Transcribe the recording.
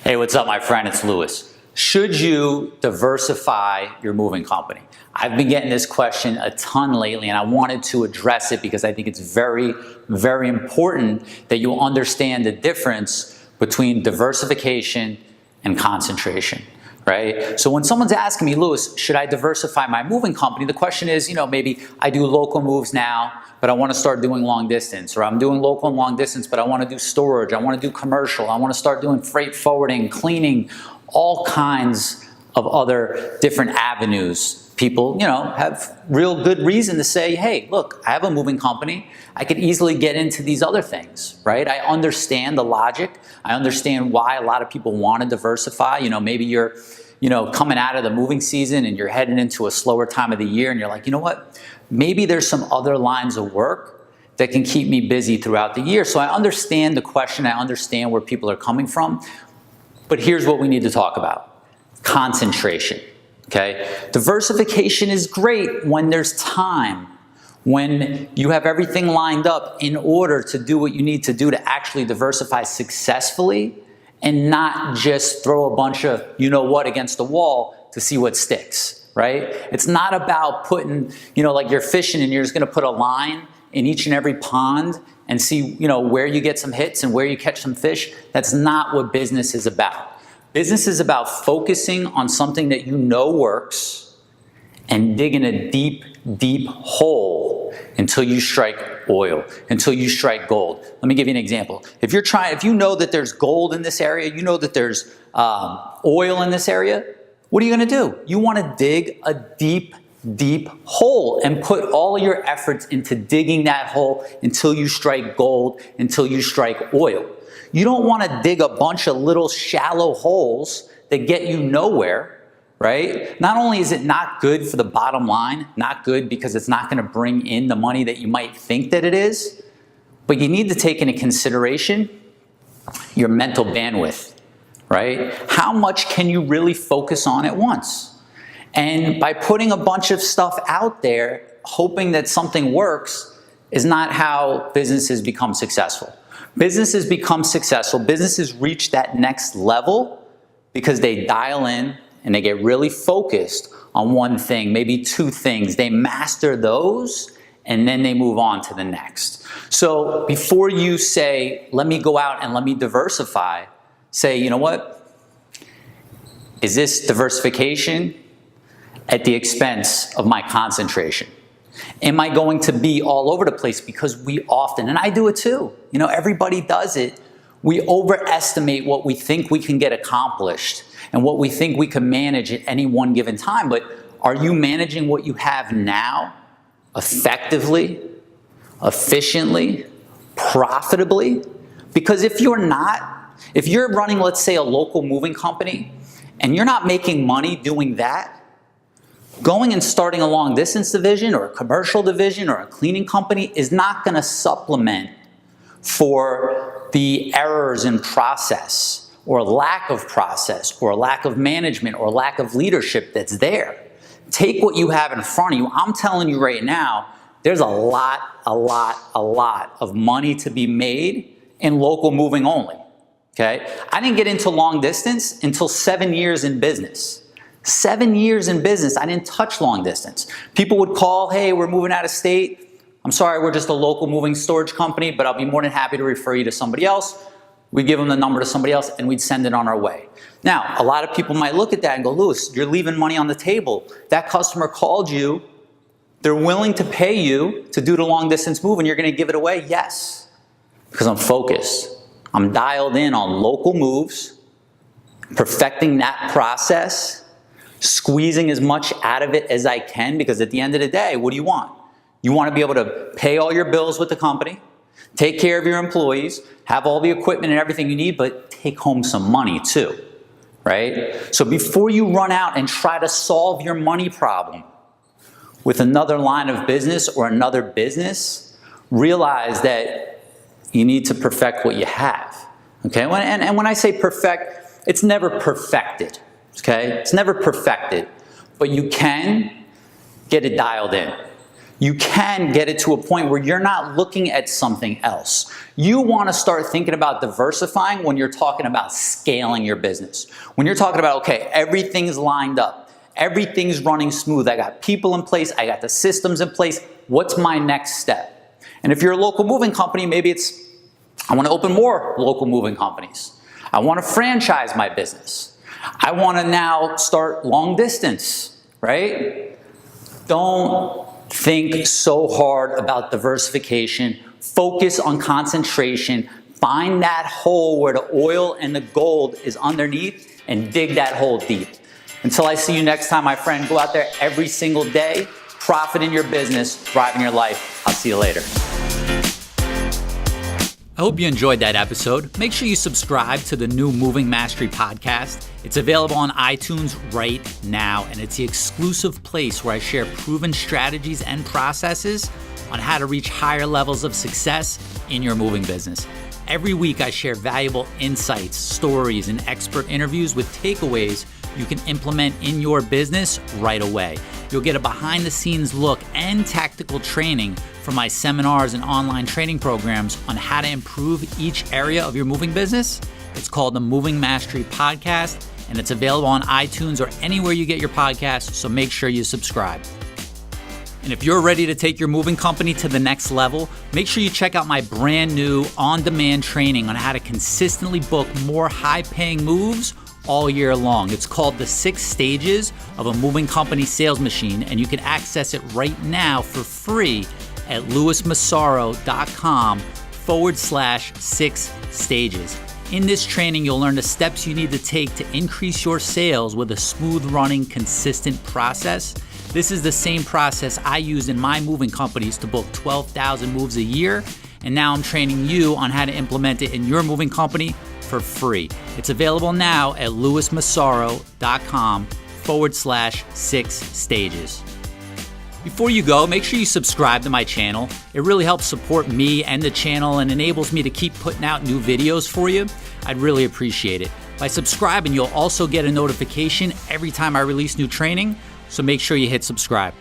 Hey, what's up, my friend? It's Lewis. Should you diversify your moving company? I've been getting this question a ton lately, and I wanted to address it because I think it's very, very important that you understand the difference between diversification and concentration, right? So when someone's asking me, Lewis, should I diversify my moving company? The question is, maybe I do local moves now, but I want to start doing long distance, or I'm doing local and long distance, but I want to do storage, I want to do commercial, I want to start doing freight forwarding, cleaning, all kinds of other different avenues. People, have real good reason to say, hey, look, I have a moving company. I could easily get into these other things, right? I understand the logic. I understand why a lot of people want to diversify. Maybe you're, coming out of the moving season and you're heading into a slower time of the year and you're like, you know what? Maybe there's some other lines of work that can keep me busy throughout the year. So I understand the question. I understand where people are coming from. But here's what we need to talk about. Concentration, okay? Diversification is great when there's time, when you have everything lined up in order to do what you need to do to actually diversify successfully and not just throw a bunch of you-know-what against the wall to see what sticks, right? It's not about putting, like you're fishing and you're just gonna put a line in each and every pond and see, where you get some hits and where you catch some fish. That's not what business is about. Business is about focusing on something that works and digging a deep, deep hole until you strike oil, until you strike gold. Let me give you an example. If you know that there's gold in this area, you know that there's oil in this area, what are you gonna do? You wanna dig a deep, deep hole and put all your efforts into digging that hole until you strike gold, until you strike oil. You don't want to dig a bunch of little shallow holes that get you nowhere, right? Not only is it not good for the bottom line, not good because it's not going to bring in the money that you might think that it is, but you need to take into consideration your mental bandwidth, right? How much can you really focus on at once? And by putting a bunch of stuff out there, hoping that something works, is not how businesses become successful. Businesses become successful, businesses reach that next level because they dial in and they get really focused on one thing, maybe two things. They master those and then they move on to the next. So before you say, let me go out and let me diversify, say, you know what? Is this diversification at the expense of my concentration? Am I going to be all over the place? Because we often, and I do it too, everybody does it, we overestimate what we think we can get accomplished and what we think we can manage at any one given time. But are you managing what you have now effectively, efficiently, profitably? Because if you're not, if you're running, let's say, a local moving company and you're not making money doing that, going and starting a long distance division or a commercial division or a cleaning company is not going to supplement for the errors in process or lack of process or lack of management or lack of leadership that's there. Take what you have in front of you. I'm telling you right now, there's a lot of money to be made in local moving only, okay? I didn't get into long distance until 7 years in business. 7 years in business, I didn't touch long distance. People would call, hey, we're moving out of state. I'm sorry, we're just a local moving storage company, but I'll be more than happy to refer you to somebody else. We'd give them the number to somebody else and we'd send it on our way. Now, a lot of people might look at that and go, Lewis, you're leaving money on the table. That customer called you. They're willing to pay you to do the long distance move and you're gonna give it away? Yes, because I'm focused. I'm dialed in on local moves, perfecting that process, squeezing as much out of it as I can, because at the end of the day, what do you want? You want to be able to pay all your bills with the company, take care of your employees, have all the equipment and everything you need, but take home some money too, right? So before you run out and try to solve your money problem with another line of business or another business, realize that you need to perfect what you have, okay? And when I say perfect, it's never perfected. Okay, it's never perfected, but you can get it dialed in. you can get it to a point where you're not looking at something else. You want to start thinking about diversifying when you're talking about scaling your business. When you're talking about, okay, everything's lined up, everything's running smooth, I got people in place, I got the systems in place, what's my next step? And if you're a local moving company, maybe it's, I want to open more local moving companies. I want to franchise my business. I want to now start long distance, right? Don't think so hard about diversification. Focus on concentration. Find that hole where the oil and the gold is underneath and dig that hole deep. Until I see you next time, my friend, go out there every single day, profit in your business, thrive in your life. I'll see you later. I hope you enjoyed that episode. Make sure you subscribe to the new Moving Mastery podcast. It's available on iTunes right now, and it's the exclusive place where I share proven strategies and processes on how to reach higher levels of success in your moving business. Every week, I share valuable insights, stories, and expert interviews with takeaways you can implement in your business right away. You'll get a behind-the-scenes look and tactical training from my seminars and online training programs on how to improve each area of your moving business. It's called the Moving Mastery Podcast, and it's available on iTunes or anywhere you get your podcasts, so make sure you subscribe. And if you're ready to take your moving company to the next level, make sure you check out my brand new on-demand training on how to consistently book more high-paying moves all year long. It's called the 6 Stages of a Moving Company Sales Machine, and you can access it right now for free at lewismassaro.com/6 stages. In this training, you'll learn the steps you need to take to increase your sales with a smooth running, consistent process. This is the same process I use in my moving companies to book 12,000 moves a year, and now I'm training you on how to implement it in your moving company for free. It's available now at lewismassaro.com/6 stages. Before you go, make sure you subscribe to my channel. It really helps support me and the channel and enables me to keep putting out new videos for you. I'd really appreciate it. By subscribing, you'll also get a notification every time I release new training, so make sure you hit subscribe.